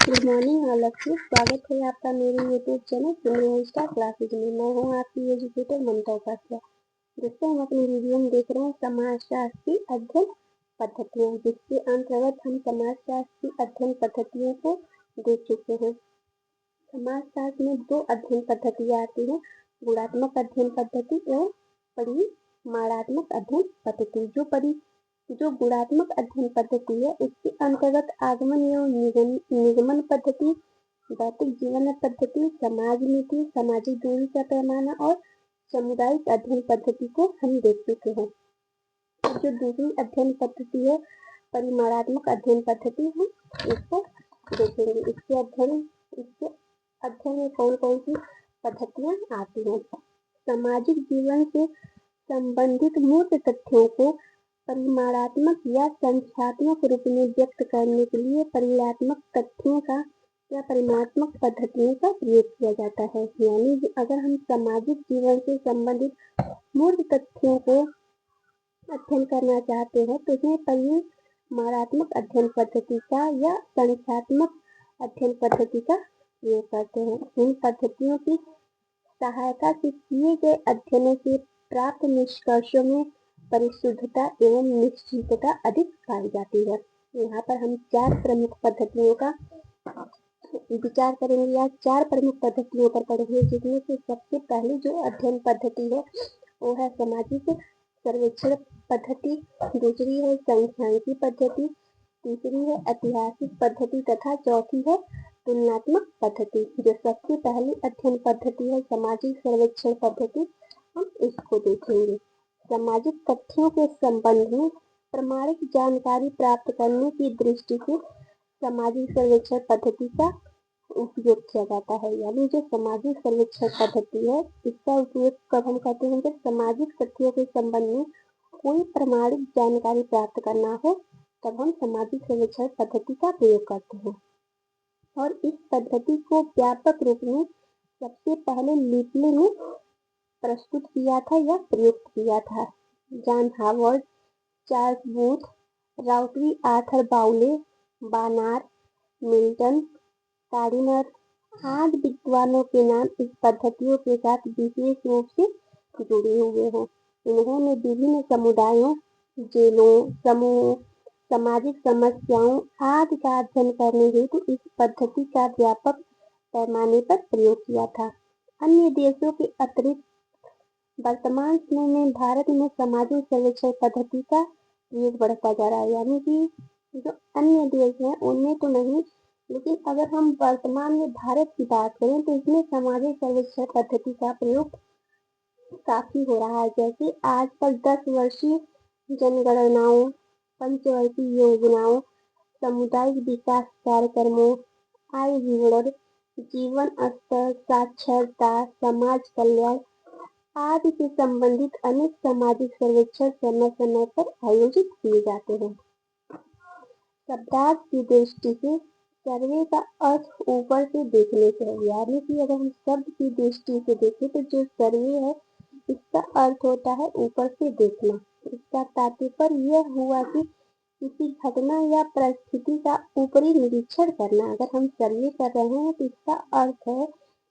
Good morning all of you. स्वागत है आपका मेरे यूट्यूब चैनल सिमरन स्टार क्लासेज में। मैं हूँ आपकी एजुकेटर ममता उपाध्याय। दोस्तों, हम अपनी वीडियो में देख रहे हैं समाजशास्त्र की अध्ययन पद्धतियाँ, जिसके अंतर्गत हम समाजशास्त्र की अध्ययन पद्धतियों को देख चुके हैं। समाजशास्त्र में दो अध्ययन पद्धतियाँ आती हैं, गुणात्मक अध्ययन पद्धति एवं परिमाणात्मक अध्ययन पद्धति। जो गुणात्मक अध्ययन पद्धति है, इसके अंतर्गत आगमन एवं निगमन पद्धति, भौतिक जीवन पद्धति, समाज नीति, सामाजिक दूरी का पैमाना और सामुदायिक अध्ययन पद्धति को हम देख चुके हैं। जो दूसरी अध्ययन पद्धति है, परिमाणात्मक अध्ययन पद्धति, हम इसको देखेंगे। इसके अध्ययन में कौन कौन सी पद्धतियाँ आती हैं। सामाजिक जीवन से संबंधित मूर्त तथ्यों को परिमाणात्मक या संख्यात्मक रूप में व्यक्त करने के लिए परिमाणात्मक तथ्यों का या परिमाणात्मक पद्धतियों का प्रयोग किया जाता है। यानी अगर हम सामाजिक जीवन से संबंधित मूर्त तथ्यों को अध्ययन करना चाहते हैं तो इसमें परिमाणात्मक अध्ययन पद्धति का या संख्यात्मक अध्ययन पद्धति का प्रयोग करते हैं। इन पद्धतियों की सहायता से किए गए अध्ययनों से प्राप्त निष्कर्षों में परिशुद्धता एवं निश्चितता अधिक पाई जाती है। यहाँ पर हम चार प्रमुख पद्धतियों का विचार करेंगे या चार प्रमुख पद्धतियों पर पढ़ेंगे, जिसमें से सबसे पहली जो अध्ययन पद्धति है वो है सामाजिक सर्वेक्षण पद्धति, दूसरी है सांख्यिकी पद्धति, तीसरी है ऐतिहासिक पद्धति तथा चौथी है तुलनात्मक पद्धति। जो सबसे पहली अध्ययन पद्धति है सामाजिक सर्वेक्षण पद्धति, हम इसको देखेंगे। सामाजिक तथ्यों के संबंध में प्रामाणिक जानकारी प्राप्त करने की दृष्टि से सामाजिक सर्वेक्षण पद्धति का उपयोग किया जाता है। यानी जो सामाजिक सर्वेक्षण पद्धति है, इसका उपयोग कब हम करते हैं, जब सामाजिक तथ्यों के संबंध में कोई प्रामाणिक जानकारी प्राप्त करना हो, तब हम सामाजिक सर्वेक्षण पद्धति का प्रयोग करते हैं। और इस पद्धति को व्यापक रूप में सबसे पहले लिपले में प्रस्तुत किया था या प्रयुक्त किया था। John Howard, Charles Booth, Rowntree Arthur Bowley, Barnard, Milton, Kardiner आदि विद्वानों के नाम इस पद्धतियों के साथ विशेष रूप से जुड़े हुए हैं। इन्होंने विभिन्न समुदायों, जेलों, समूहों, सामाजिक समस्याओं आदि का अध्ययन करने हेतु इस पद्धति का व्यापक पैमाने पर प्रयोग किया था। अन्य देशों के अतिरिक्त वर्तमान समय में भारत में सामाजिक सर्वेक्षण पद्धति का प्रयोग बढ़ता जा रहा है। यानी कि जो अन्य देश हैं उनमें तो नहीं, लेकिन अगर हम वर्तमान में भारत की बात करें तो इसमें सामाजिक सर्वेक्षण पद्धति का प्रयोग काफी हो रहा है। जैसे आजकल 10 वर्षीय जनगणनाओं, पंचवर्षीय योजनाओं, सामुदायिक विकास कार्यक्रमों, आय विवरण, जीवन स्तर, साक्षरता, समाज कल्याण आदि से संबंधित अनेक सामाजिक सर्वेक्षण समय समय पर आयोजित किए जाते हैं। शब्दार्थ की दृष्टि से सर्वे का अर्थ ऊपर से देखने से है। यानी कि अगर हम शब्द की दृष्टि से देखें तो जो सर्वे है, इसका अर्थ होता है ऊपर से देखना। इसका तात्पर्य यह हुआ कि किसी घटना या परिस्थिति का ऊपरी निरीक्षण करना। अगर हम सर्वे कर रहे हैं तो इसका अर्थ है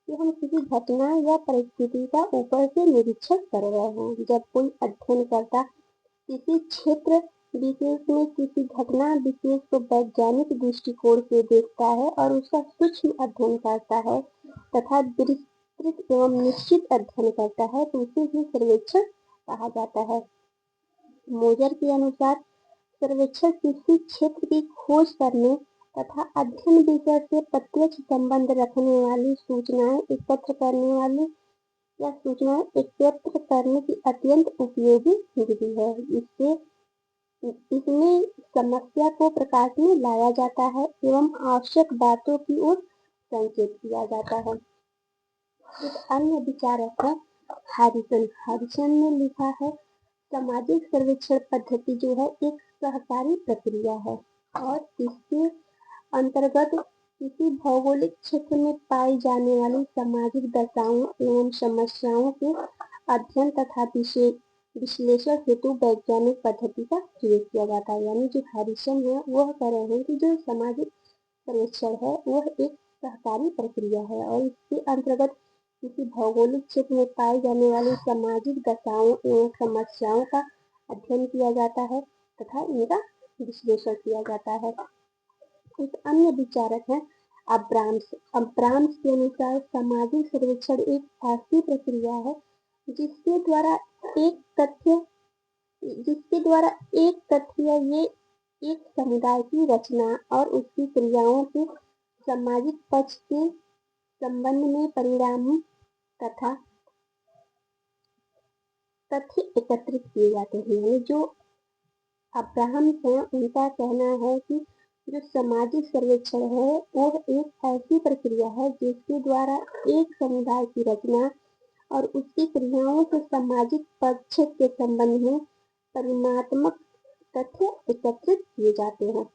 कि हम किसी घटना या परिस्थिति का ऊपर से निरीक्षण कर रहे हैं। जब कोई अध्ययनकर्ता किसी क्षेत्र विशेष में किसी घटना विशेष को वैज्ञानिक दृष्टिकोण से देखता है और उसका सूक्ष्म अध्ययन करता है तथा विस्तृत एवं निश्चित अध्ययन करता है तो उसे ही सर्वेक्षण कहा जाता है। मोजर के अनुसार सर्वेक्षण किसी क्षेत्र की खोज करने तथा अध्ययन विषय से प्रत्यक्ष संबंध रखने वाली सूचनाएं एकत्र करने वाली या सूचनाएं एकत्र करने की अत्यंत उपयोगी विधि है। इसमें समस्या को प्रकाश में लाया जाता है एवं आवश्यक बातों की ओर संकेत किया जाता है। एक अन्य विचारक है हैरिसन ने लिखा है, सामाजिक सर्वेक्षण पद्धति जो है एक सहकारी प्रक्रिया है और इसके अंतर्गत किसी भौगोलिक क्षेत्र में पाई जाने वाली सामाजिक दशाओं एवं समस्याओं के अध्ययन तथा विश्लेषण हेतु वैज्ञानिक पद्धति का प्रयोग किया जाता है। यानी जो हैरिसन है वह कह रहे हैं कि जो सामाजिक सर्वेक्षण है वह एक सहकारी प्रक्रिया है और इसके अंतर्गत किसी भौगोलिक क्षेत्र में पाई जाने वाली सामाजिक दशाओं एवं समस्याओं का अध्ययन किया जाता है तथा इनका विश्लेषण किया जाता है। एक अन्य विचारक है अब्राम्स। अब्राम्स के अनुसार सामाजिक सर्वेक्षण एक ऐसी प्रक्रिया है जिसके द्वारा एक तथ्य ये एक समुदाय की रचना और उसकी क्रियाओं के सामाजिक पक्ष के संबंध में परिणाम तथा तथ्य एकत्रित किए जाते हैं। जो अब्राहम्स हैं उनका कहना है कि जो सामाजिक सर्वेक्षण है वह एक ऐसी प्रक्रिया है जिसके द्वारा एक समुदाय की रचना और उसकी क्रियाओं के सामाजिक पक्ष के संबंध में परिमाणात्मक तथ्य एकत्रित किए जाते हैं।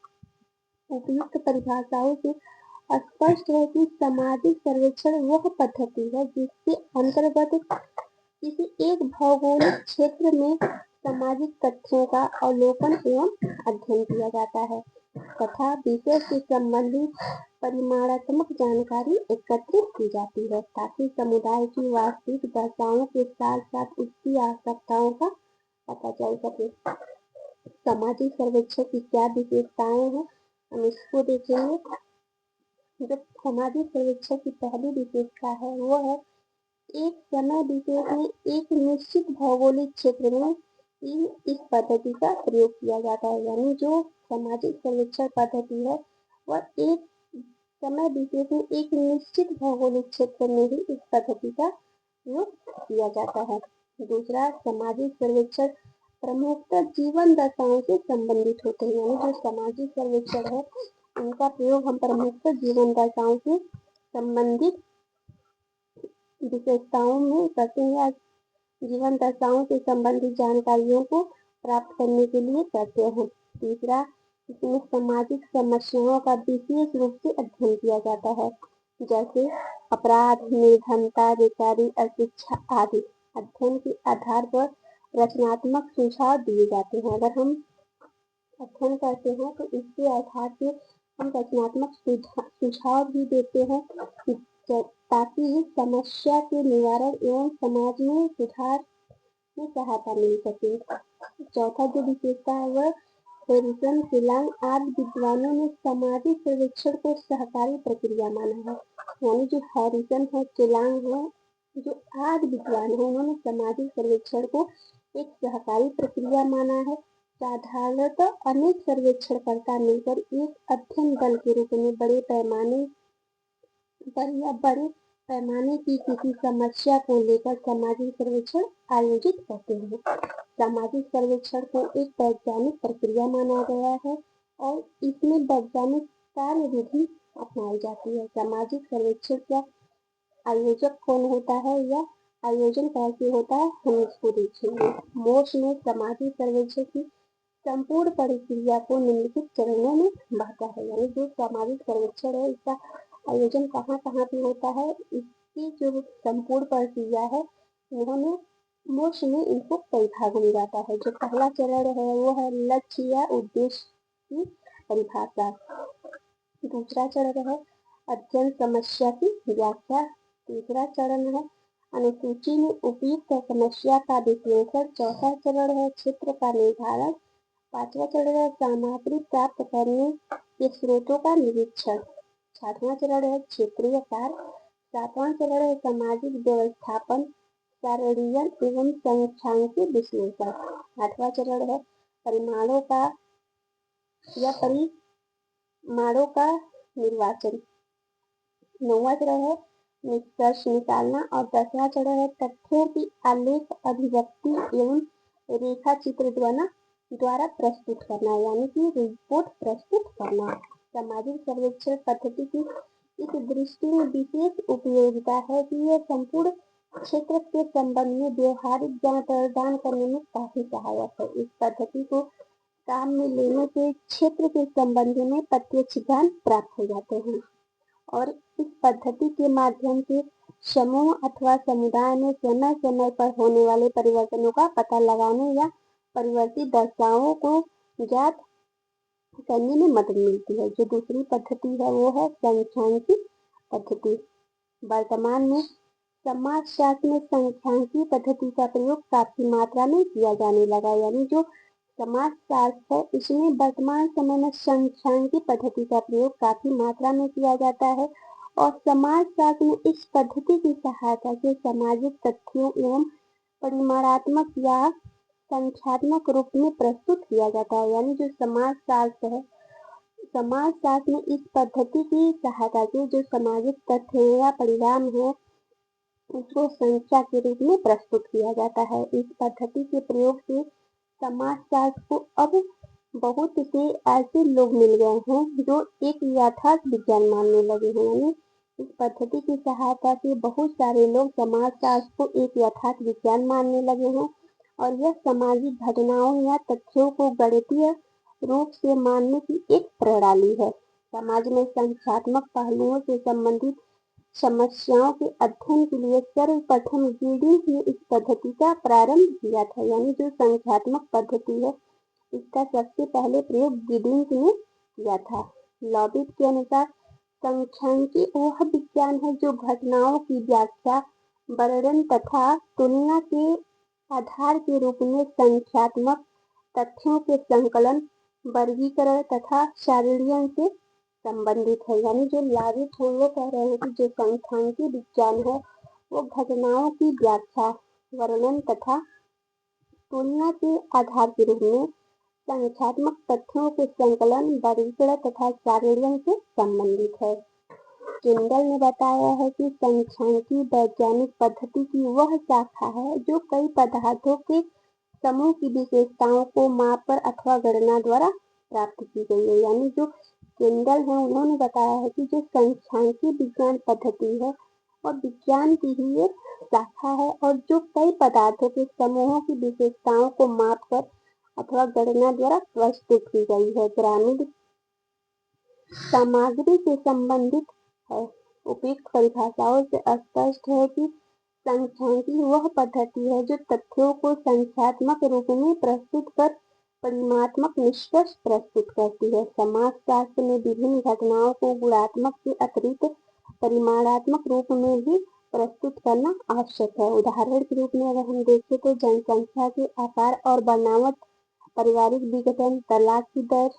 उपयुक्त परिभाषाओं से स्पष्ट है कि सामाजिक सर्वेक्षण वह पद्धति है जिसके अंतर्गत किसी एक भौगोलिक क्षेत्र में सामाजिक तथ्यों का अवलोकन एवं अध्ययन किया जाता है तथा विषय से संबंधित परिमाणात्मक जानकारी एकत्रित की जाती है ताकि समुदाय की वास्तविक दशाओं के साथ साथ उसकी आवश्यकताओं का पता चल सके। सामाजिक सर्वेक्षण की क्या विशेषताएं हैं हम इसको देखेंगे। जो सामाजिक सर्वेक्षण की पहली विशेषता है वो है एक समय विशेष में एक निश्चित भौगोलिक क्षेत्र में इस पद्धति का प्रयोग किया जाता है। यानी जो सामाजिक सर्वेक्षण पद्धति है वह एक समय विशेष में एक निश्चित भौगोलिक क्षेत्र में ही इस पद्धति का प्रयोग किया जाता है। दूसरा, सामाजिक सर्वेक्षण प्रमुखतः जीवन दशाओं से संबंधित होते हैं। यानी जो सामाजिक सर्वेक्षण है उनका प्रयोग हम प्रमुखतः जीवन दशाओं से संबंधित विशेषताओं में करते हैं या जीवन दशाओं से संबंधित जानकारियों को प्राप्त करने के लिए करते हैं। तीसरा, इसमें सामाजिक समस्याओं का विशेष रूप से अध्ययन किया जाता है जैसे अपराध, निर्धनता, बेकारी, अशिक्षा आदि। अध्ययन के आधार पर रचनात्मक सुझाव दिए जाते हैं। अगर हम अध्ययन करते हैं तो इसके आधार पर हम रचनात्मक सुझाव भी देते हैं ताकि इस समस्या के निवारण एवं समाज में सुधार में सहायता मिल सके। चौथा जो विशेषता है वह हैरिसन, शिलांग आदि विद्वानों ने सामाजिक सर्वेक्षण को सहकारी प्रक्रिया माना है। यानी जो हैरिसन है, शिलांग है, जो आदि विद्वान है उन्होंने सामाजिक सर्वेक्षण को एक सहकारी प्रक्रिया माना है। साधारणतः अनेक सर्वेक्षणकर्ता मिलकर एक अध्ययन दल के रूप में बड़े पैमाने की किसी समस्या को लेकर सामाजिक सर्वेक्षण आयोजित करते हैं। सामाजिक सर्वेक्षण को एक वैज्ञानिक प्रक्रिया माना गया है और इसमें वैज्ञानिक कार्यविधि अपनाई जाती है। सामाजिक सर्वेक्षण का आयोजक कौन होता है या आयोजन कैसे होता है हम इसको देखेंगे। मोर्स में सामाजिक सर्वेक्षण की संपूर्ण प्रक्रिया को निम्नलिखित चरणों में बांटा है। यानी जो सामाजिक सर्वेक्षण है इसका आयोजन कहाँ कहाँ पे होता है, इसकी जो संपूर्ण प्रक्रिया है उन्होंने मोर्स में इनको कई भागों में बांटा है। जो पहला चरण है वो है लक्ष्य या उद्देश्य की परिभाषा। दूसरा चरण है अध्ययन समस्या की व्याख्या। तीसरा चरण है अनुसूची में उपयुक्त समस्या का विश्लेषण। चौथा चरण है क्षेत्र का निर्धारण। पांचवा चरण है सामग्री प्राप्त करने के स्रोतों का निरीक्षण। छठवां चरण है क्षेत्रीय कार्य। सातवां चरण है सामाजिक व्यवस्थापन, सारणीयन एवं सांख्यिकीय विश्लेषण। आठवां चरण है परिमाणों का निर्वाचन। नौवां चरण है निष्कर्ष निकालना और 10वां चरण है तथ्यों की आलेख, अभिव्यक्ति एवं रेखा चित्र द्वारा प्रस्तुत करना, यानी कि रिपोर्ट प्रस्तुत करना। सामाजिक सर्वेक्षण पद्धति की इस दृष्टि में विशेष उपयोगिता है कि यह संपूर्ण क्षेत्र के संबंध में व्यवहारिक ज्ञान प्रदान करने में काफी सहायक है। इस पद्धति को काम में लेने से क्षेत्र के संबंध में प्रत्यक्ष ज्ञान प्राप्त हो जाते हैं और इस पद्धति के माध्यम से समूह अथवा समुदाय में समय समय पर होने वाले परिवर्तनों का पता लगाने या परिवर्तित दशाओं को ज्ञात करने में मदद मिलती है। जो दूसरी पद्धति है वो है सांख्यिकी पद्धति। वर्तमान में समाजशास्त्र में सांख्यिकी पद्धति का प्रयोग काफी मात्रा में किया जाने लगा। यानी जो समाजशास्त्र है इसमें वर्तमान समय में सांख्यिकी पद्धति का प्रयोग काफी मात्रा में किया जाता है और समाजशास्त्र में इस पद्धति की सहायता से सामाजिक तथ्यों एवं परिमाणात्मक या संख्यात्मक रूप में प्रस्तुत किया जाता है। यानी जो समाजशास्त्र है, समाजशास्त्र में इस पद्धति की सहायता से जो सामाजिक तथ्य या परिणाम है उसको संख्या के रूप में प्रस्तुत किया जाता है। इस पद्धति के प्रयोग से समाजशास्त्र को अब बहुत से ऐसे लोग मिल गए हैं जो एक यथार्थ विज्ञान मानने लगे हैं। यानी इस पद्धति की सहायता से बहुत सारे लोग समाजशास्त्र को एक यथार्थ विज्ञान मानने लगे हैं और यह सामाजिक घटनाओं या तथ्यों को गणितीय रूप से मानने की एक प्रणाली है। समाज में संख्यात्मक पहलुओं से संबंधित समस्याओं के अध्ययन के लिए सर्वप्रथम गिडिंग ने इस पद्धति का प्रारंभ किया था। यानी जो संख्यात्मक पद्धति है इसका सबसे पहले प्रयोग गिडिंग ने किया था। लॉबिट के अनुसार सांख्यिकी वह विज्ञान है जो घटनाओं की व्याख्या, वर्णन तथा तुलना के आधार के रूप में संख्यात्मक तथ्यों के संकलन, वर्गीकरण तथा सारणीकरण से संबंधित है। यानी जो लॉबिट है वो कह रहे हैं कि जो सांख्यिकी विज्ञान है वो घटनाओं की व्याख्या, वर्णन तथा तुलना के आधार के रूप में संख्यात्मक तथ्यों के संकलन, वर्गीकरण तथा सारणीकरण से संबंधित है। किंडल ने बताया है कि सांख्यिकी वैज्ञानिक पद्धति की वह शाखा है जो कई पदार्थों के समूह की विशेषताओं को मापकर अथवा गणना द्वारा प्राप्त की गई है। यानी जो किंडल है उन्होंने बताया है कि जो सांख्यिकी विज्ञान पद्धति है और विज्ञान की ही एक शाखा है और जो कई पदार्थों के समूहों की विशेषताओं को मापकर अथवा गणना द्वारा प्रस्तुत की गई है। ग्रामीण सामग्री से संबंधित है। उपयुक्त परिभाषाओं से स्पष्ट है कि सांख्यिकी वह पद्धति है जो तथ्यों को संख्यात्मक रूप में प्रस्तुत कर परिमाणात्मक निष्कर्ष प्रस्तुत करती है। समाजशास्त्र में विभिन्न घटनाओं को गुणात्मक के अतिरिक्त परिमाणात्मक रूप में भी प्रस्तुत करना आवश्यक है। उदाहरण के रूप में अगर हम देखें तो जनसंख्या के आकार और बनावट, पारिवारिक विघटन, तलाक की दर,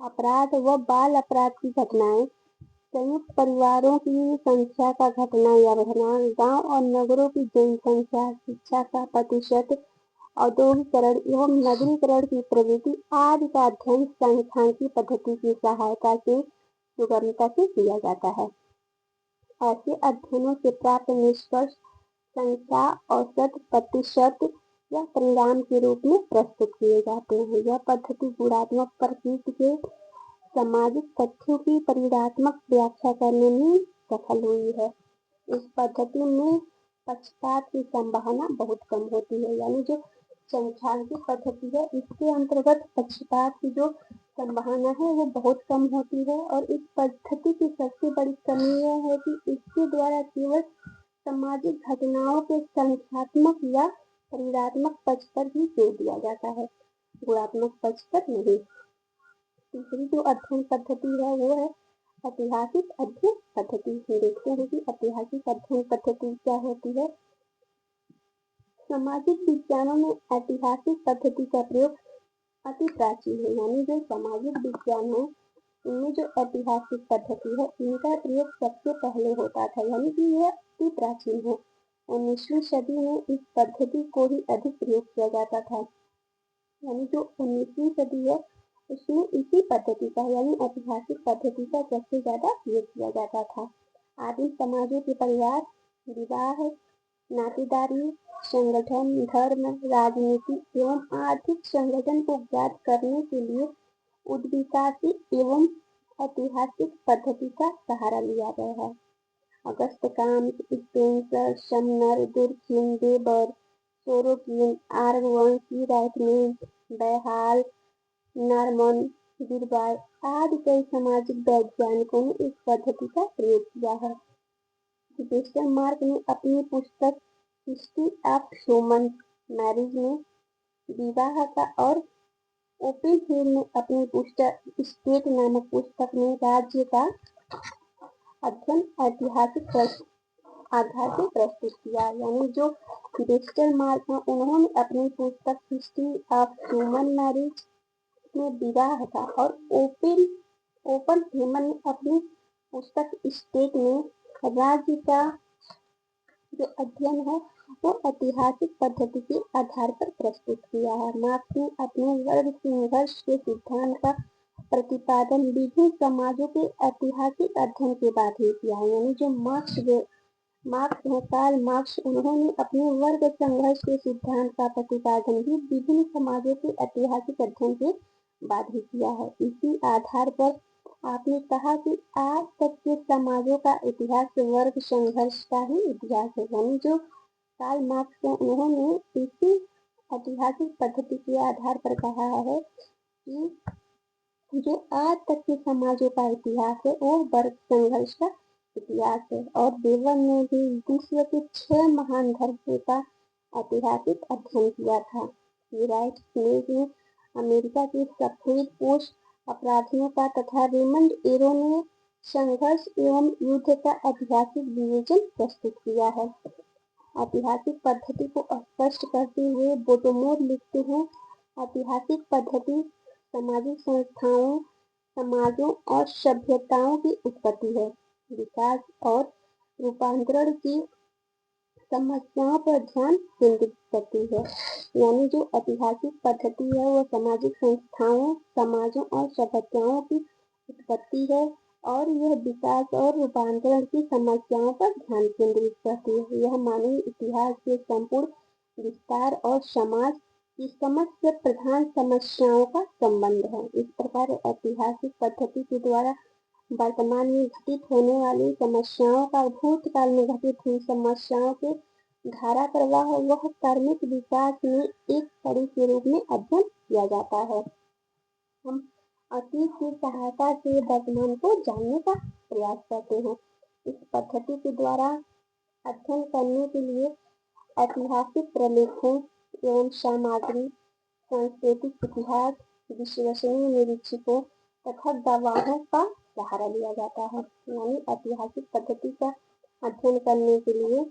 अपराध व बाल अपराध की घटनाएं, संयुक्त परिवारों की संख्या का घटना या बढ़ना, गांव और नगरों की जनसंख्या, शिक्षा का प्रतिशत, औद्योगिकरण एवं नगरीकरण की प्रवृत्ति आदि का अध्ययन सांख्यिकी पद्धति की सहायता से सुगमता से किया जाता है। ऐसे अध्ययनों से प्राप्त निष्कर्ष संख्या, औसत, प्रतिशत या परिणाम के रूप में प्रस्तुत किए जाते हैं। यह पद्धति गुणात्मक प्रकृति के सामाजिक तथ्यों की परिमाणात्मक व्याख्या करने में सफल हुई है। इस पद्धति में पक्षपात की संभावना बहुत कम होती है। यानी जो सांख्यिकी पद्धति है इसके अंतर्गत पक्षपात की जो संभावना है वो बहुत कम होती है और इस पद्धति की सबसे बड़ी कमी यह है कि इसके द्वारा केवल सामाजिक घटनाओं के संख्यात्मक या परिमाणात्मक पक्ष पर ही जोर दिया जाता है, गुणात्मक पक्ष पर नहीं। तीसरी जो अध्ययन पद्धति है वो है ऐतिहासिक अध्ययन पद्धति। देखते हैं कि ऐतिहासिक अध्ययन पद्धति क्या होती है। सामाजिक विज्ञानों में ऐतिहासिक पद्धति का प्रयोग अति प्राचीन है। यानी जो सामाजिक विज्ञान है इनमें जो ऐतिहासिक पद्धति है इनका प्रयोग सबसे पहले होता था। यानी कि यह अति प्राचीन है। 19वीं सदी में इस पद्धति को ही अधिक प्रयोग किया जाता था। यानी जो 19वीं सदी है उसमें इसी पद्धति का यानी ऐतिहासिक पद्धति का सबसे ज्यादा प्रयोग किया जाता था। आदिम समाजों के परिवार, विवाह, नातेदारी, संगठन, धर्म, राजनीति एवं आर्थिक संगठन को ज्ञात करने के लिए उद्विकासित एवं ऐतिहासिक पद्धति का सहारा लिया गया है। Auguste Comte, Spencer, Sumner, Durkheim, Weber, Sorokin, आर्गवंशी, राइटमेंट, बैहाल, नॉर्मन, गिरबाय आदि कई सामाजिक वैज्ञानिकों ने इस पद्धति का प्रयोग किया है। वेस्टरमार्क ने अपनी पुस्तक हिस्ट्री ऑफ ह्यूमन मैरिज में विवाह का और ओपन हिल ने अपनी पुस्तक स्टेट नामक पुस्तक में राज्य का अध्ययन ऐतिहासिक आधार पर प्रस्तुत किया। यानी जो डिजिटल मार्क में उन्होंने अपनी पुस्तक हिस्ट्री ऑफ ह्यूमन मैरिज में विवाह था, और ओपन ह्यूमन ने अपनी पुस्तक स्टेट में राज्य का जो अध्ययन है वो ऐतिहासिक पद्धति के आधार पर प्रस्तुत किया है। मार्क्स ने अपने वर्ग संघर्ष के सिद्धांत का प्रतिपादन विभिन्न समाजों के ऐतिहासिक अध्ययन के बाद ही किया है। यानी जो मार्क्स है, कार्ल मार्क्स, उन्होंने अपने वर्ग संघर्ष के सिद्धांत का प्रतिपादन भी विभिन्न समाजों के ऐतिहासिक अध्ययन के बाद ही किया है। इसी आधार पर आपने कहा कि आज तक के समाजों का इतिहास वर्ग संघर्ष का ही इतिहास है। यानी जो कार्ल मार्क्स है, उन्होंने इसी ऐतिहासिक पद्धति के आधार पर कहा है कि जो आज तक के समाजों का इतिहास है वो वर्ग संघर्ष का इतिहास है। और बेवर ने भी विश्व के 6 महान धर्मों का ऐतिहासिक अध्ययन किया था। ने अमेरिका के सफेद पोस्ट अपराधियों का तथा रेमंड एरो ने संघर्ष एवं युद्ध का ऐतिहासिक विवेचन प्रस्तुत किया है। ऐतिहासिक पद्धति को स्पष्ट करते हुए बोटोमोर लिखते हैं, ऐतिहासिक पद्धति सामाजिक संस्थाओं, समाजों और सभ्यताओं की उत्पत्ति है, विकास और रूपांतरण की समस्याओं पर ध्यान केंद्रित करती है। यानी जो ऐतिहासिक पद्धति है वो सामाजिक संस्थाओं, समाजों और सभ्यताओं की उत्पत्ति है, और यह विकास और रूपांतरण की समस्याओं पर ध्यान केंद्रित करती है। यह मानवीय इतिहास के संपूर्ण विस्तार और समाज की समस्त प्रधान समस्याओं का संबंध है। इस प्रकार ऐतिहासिक पद्धति के द्वारा वर्तमान में घटित होने वाली समस्याओं का भूतकाल में घटित हुई समस्याओं के धारा प्रवाह वह कार्मिक विकास में एक कड़ी के रूप में अध्ययन किया जाता है। हम अतीत की सहायता से वर्तमान को जानने का प्रयास करते हैं। इस पद्धति के द्वारा अध्ययन करने के लिए ऐतिहासिक प्रलेखों एवं सामग्री, सांस्कृतिक इतिहास, विश्वसनीय निरीक्षकों तथा गवाहों का सहारा लिया जाता है। यानी ऐतिहासिक पद्धति का अध्ययन करने के लिए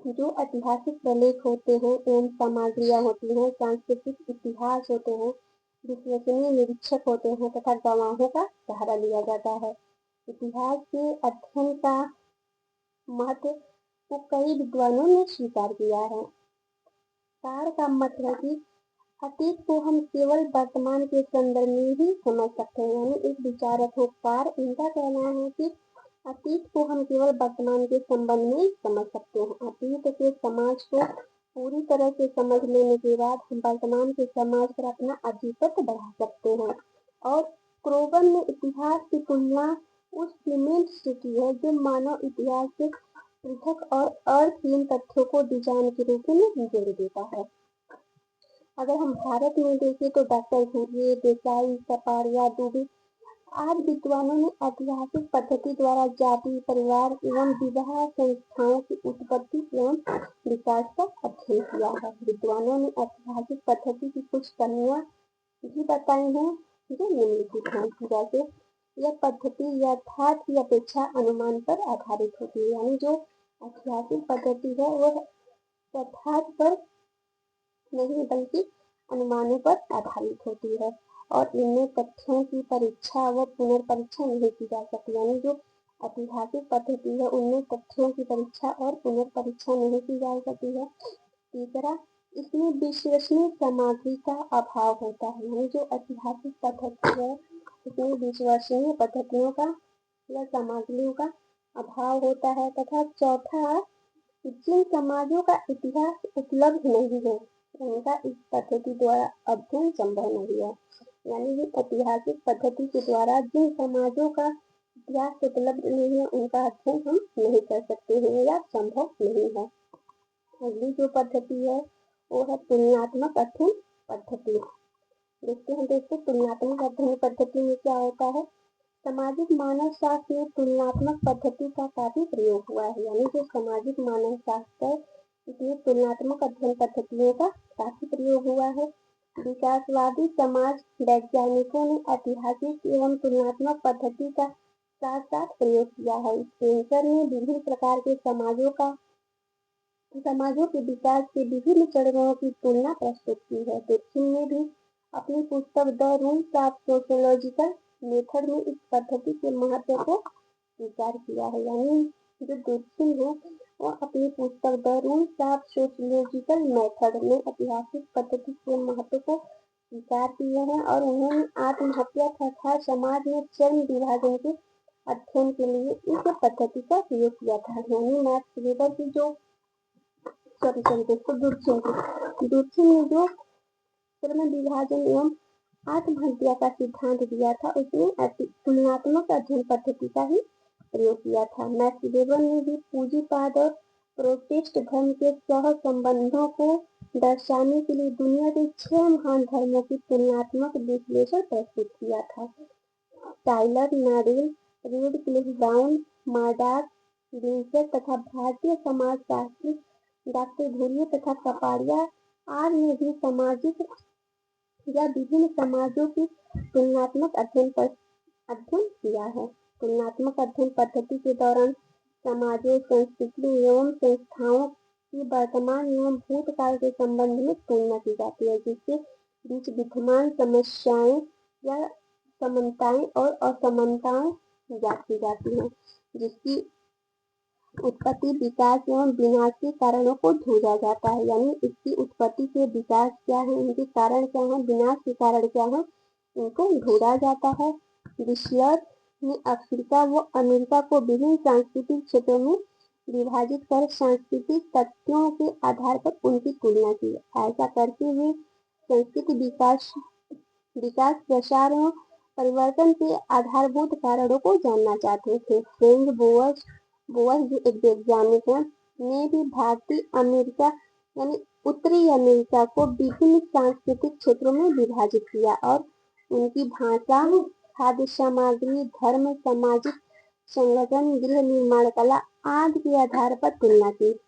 जो ऐतिहासिक प्रलेख होते हैं एवं सामग्रियां होती हैं, सांस्कृतिक इतिहास होते हैं, विश्वसनीय निरीक्षक होते हैं तथा गवाहों का सहारा लिया जाता है। इतिहास के अध्ययन का महत्व को कई विद्वानों ने स्वीकार किया है। कार का मत है कि अतीत को हम केवल वर्तमान के संदर्भ में ही समझ सकते हैं। यानी एक विचारक हो कार, इनका कहना है कि अतीत को हम केवल वर्तमान के संबंध में समझ सकते हैं। अतीत के समाज को पूरी तरह से समझ लेने के बाद हम वर्तमान के समाज पर अपना आधिपत्य बढ़ा सकते हैं। और क्रोबन ने इतिहास की तुलना उस सीमेंट से की है जो मानव इतिहास से पृथक और अर्थहीन तथ्यों को डिजाइन के रूप में जोड़ देता है। अगर हम भारत में देखें तो डॉक्टर घुरिये, देसाई, सपारिया, दुबे आदि विद्वानों ने ऐतिहासिक पद्धति द्वारा जाति, परिवार एवं विवाह संस्थाओं की उत्पत्ति एवं विकास का अध्ययन किया है। विद्वानों ने ऐतिहासिक पद्धति की कुछ कमियां भी बताई हैं जो निम्नलिखित हैं। जैसे यह पद्धति यथार्थ की अपेक्षा अनुमान पर आधारित होती है। यानी जो ऐतिहासिक पद्धति है वह यथार्थ पर नहीं बल्कि अनुमानों पर आधारित होती है, और इनमें तथ्यों की परीक्षा व पुनर्परीक्षा नहीं की जा सकती। यानी जो ऐतिहासिक पद्धति है उनमें तथ्यों की परीक्षा और पुनर्परीक्षा नहीं की जा सकती है। तीसरा, इसमें विश्वसनीय सामग्री का अभाव होता है। यानी जो ऐतिहासिक पद्धति है इसमें विश्वसनीय पद्धतियों का या सामग्रियों का अभाव होता है। तथा चौथा, जिन समाजों का इतिहास उपलब्ध नहीं है उनका इस पद्धति द्वारा अध्ययन संभव नहीं है। यानी कि ऐतिहासिक पद्धति के द्वारा जिन समाजों का इतिहास उपलब्ध नहीं है उनका अध्ययन हम नहीं कर सकते हैं या संभव नहीं है। अगली जो पद्धति है वो है तुलनात्मक अध्ययन पद्धति। देखते हैं दोस्तों तुलनात्मक अध्ययन पद्धति में क्या होता है। सामाजिक मानव शास्त्र में तुलनात्मक पद्धति का काफी प्रयोग हुआ है। यानी जो सामाजिक मानव शास्त्र है इसमें तुलनात्मक अध्ययन पद्धतियों का काफी प्रयोग हुआ है। विकासवादी समाज वैज्ञानिकों ने ऐतिहासिक एवं तुलनात्मक पद्धति का साथ साथ प्रयोग किया है। स्पेंसर ने विभिन्न प्रकार के समाजों के विकास के विभिन्न चरणों की तुलना प्रस्तुत की है। दुर्खिम ने भी अपनी पुस्तक the rules of sociological method में इस पद्धति के महत्व को स्वीकार किया है। यानी जो दुर्खिम है वो अपनी पुस्तक the rules of sociological method में ऐतिहासिक पद्धति के महत्व को स्वीकार किए हैं और उन्होंने आत्महत्या तथा समाज में चर्म विभाजन के अध्ययन के लिए इस पद्धति का प्रयोग किया था। यानी मैक्स वेबर की जो दुर्खिम ने जो चर्म विभाजन एवं आत्महत्या का सिद्धांत दिया था उसमें तुलनात्मक अध्ययन पद्धति का ही प्रयोग किया था। मैक्स वेबर ने भी पूंजीवाद और प्रोटेस्ट धर्म के सह संबंधों को दर्शाने के लिए दुनिया के 6 महान धर्मों की तुलनात्मक विश्लेषण प्रस्तुत किया था। टाइलर, नाडेल, रेडक्लिफ ब्राउन, मार्डाक, विंसर तथा भारतीय समाजशास्त्री डॉक्टर घुरिये तथा कपाड़िया आदि ने भी सामाजिक या विभिन्न समाजों की तुलनात्मक अध्ययन किया है। तुलनात्मक अध्ययन पद्धति के दौरान समाजों, संस्कृतियों एवं संस्थाओं की वर्तमान एवं भूतकाल के संबंध में तुलना की जाती है, जिसके बीच विद्यमान समस्याएं या समानताएं और असमानताएं ज्ञात की जाती हैं, जिसकी उत्पत्ति, विकास एवं विनाश के कारणों को ढूंढा जाता है। यानी इसकी उत्पत्ति के विकास क्या है, इनके कारण क्या है, विनाश के कारण क्या है, इनको ढूंढा जाता है। विस्लर ने अफ्रीका व अमेरिका को विभिन्न सांस्कृतिक क्षेत्रों में विभाजित कर सांस्कृतिक तथ्यों के आधार पर उनकी तुलना की। ऐसा करते हुए संस्कृति विकास, प्रसार एवं परिवर्तन के आधारभूत कारणों को जानना चाहते थे। फ्रेंच बोअस जो एक वैज्ञानिक है, ने भी भारतीय अमेरिका यानी उत्तरी अमेरिका को विभिन्न सांस्कृतिक क्षेत्रों में विभाजित किया और उनकी भाषा, खाद्य सामग्री, धर्म, सामाजिक संगठन, गृह निर्माण कला आदि के आधार पर तुलना की।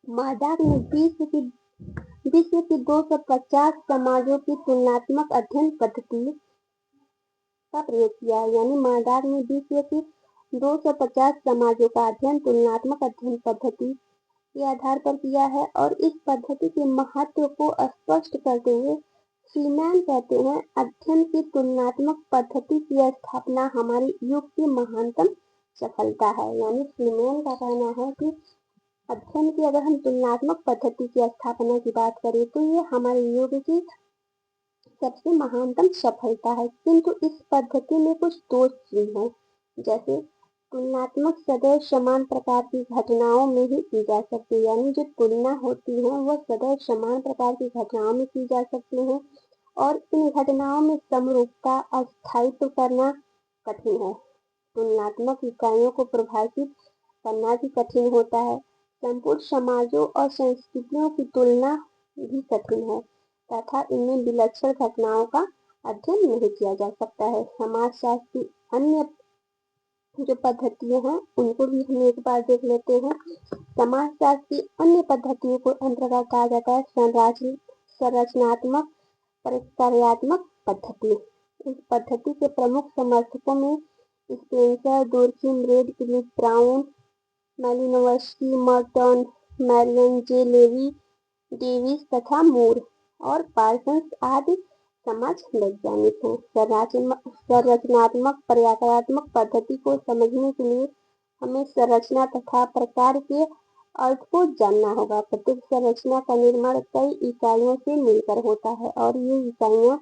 मार्डाक ने विश्व की 250 समाजों की तुलनात्मक अध्ययन पद्धति का प्रयोग किया है। यानी मार्डाक ने विश्व की 250 समाजों का अध्ययन तुलनात्मक अध्ययन पद्धति के आधार पर किया है और इस पद्धति के महत्व को स्पष्ट करते हुए फ्रीमैन कहते हैं, अध्ययन की तुलनात्मक पद्धति की स्थापना हमारे युग की महानतम सफलता है। यानी फ्रीमैन का कहना है कि अध्ययन की अगर हम तुलनात्मक पद्धति की स्थापना की बात करें तो ये हमारे युग की सबसे महानतम सफलता है, किंतु इस पद्धति में कुछ दोष भी हैं। जैसे तुलनात्मक सदैव समान प्रकार की घटनाओं में ही की जा सकती है। यानी जो तुलना होती है वह सदैव समान प्रकार की घटनाओं में की जा सकती है और इन घटनाओं में समरूपता अस्थायित्व करना कठिन है। तुलनात्मक इकाइयों को परिभाषित करना भी कठिन होता है। संपूर्ण समाजों और संस्कृतियों की तुलना भी कठिन है तथा इनमें विलक्षण घटनाओं का अध्ययन नहीं किया जा सकता है। समाजशास्त्री अन्य जो पद्धतियां हैं उनको भी हम एक बार देख लेते हैं। समाजशास्त्री अन्य पद्धतियों को अंतर्गत कहा जाता है संरचनात्मक कार्यात्मक पद्धति। इस पद्धति के प्रमुख समर्थकों में Spencer, Durkheim, Radcliffe Brown, Malinowski, Merton, Marion J Levy Davis तथा मूर और पार्सन्स आदि समाज वैज्ञानिक हैं। संरचनात्मक पर्यावरणात्मक पद्धति को समझने के लिए हमें संरचना तथा प्रकार के अर्थ को जानना होगा। प्रत्येक संरचना का निर्माण कई इकाइयों से मिलकर होता है और ये इकाइयां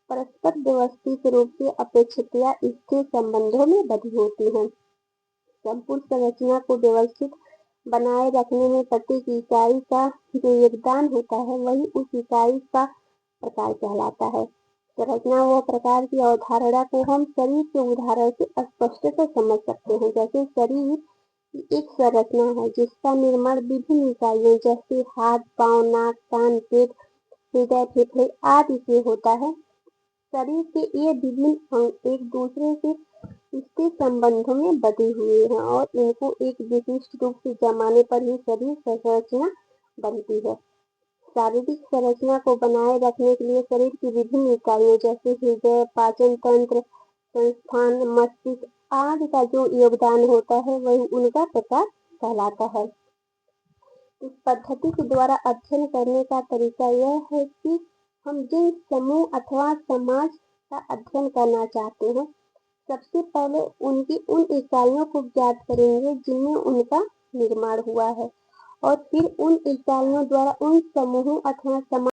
परस्पर व्यवस्थित रूप से अपेक्षितया स्थिर संबंधों में बंधी होती हैं। संपूर्ण संरचना को व्यवस्थित बनाए रखने में प्रत्येक इकाई का जो योगदान होता है वही उस इकाई का प्रकार कहलाता है। संरचना व प्रकार की अवधारणा को हम शरीर के उदाहरण से स्पष्ट से समझ सकते हैं। जैसे शरीर एक संरचना है जिसका निर्माण विभिन्न इकाइयों जैसे हाथ, पांव, नाक, कान, पेट, हृदय, फेफड़े आदि से होता है। शरीर के ये विभिन्न अंग एक दूसरे से इसके संबंधों में बंधे हुए हैं और इनको एक विशिष्ट रूप से जमाने पर ही शरीर संरचना बनती है। शारीरिक संरचना को बनाए रखने के लिए शरीर की विभिन्न इकाइयों जैसे हृदय, पाचन तंत्र, संस्थान, मस्तिष्क आदि का जो योगदान होता है वही उनका प्रकार कहलाता है। इस पद्धति के द्वारा अध्ययन करने का तरीका यह है कि हम जिन समूह अथवा समाज का अध्ययन करना चाहते हैं, सबसे पहले उनकी उन इकाइयों को ज्ञात करेंगे जिनमें उनका निर्माण हुआ है और फिर उन इकाइयों द्वारा उन समूहों अथवा समाज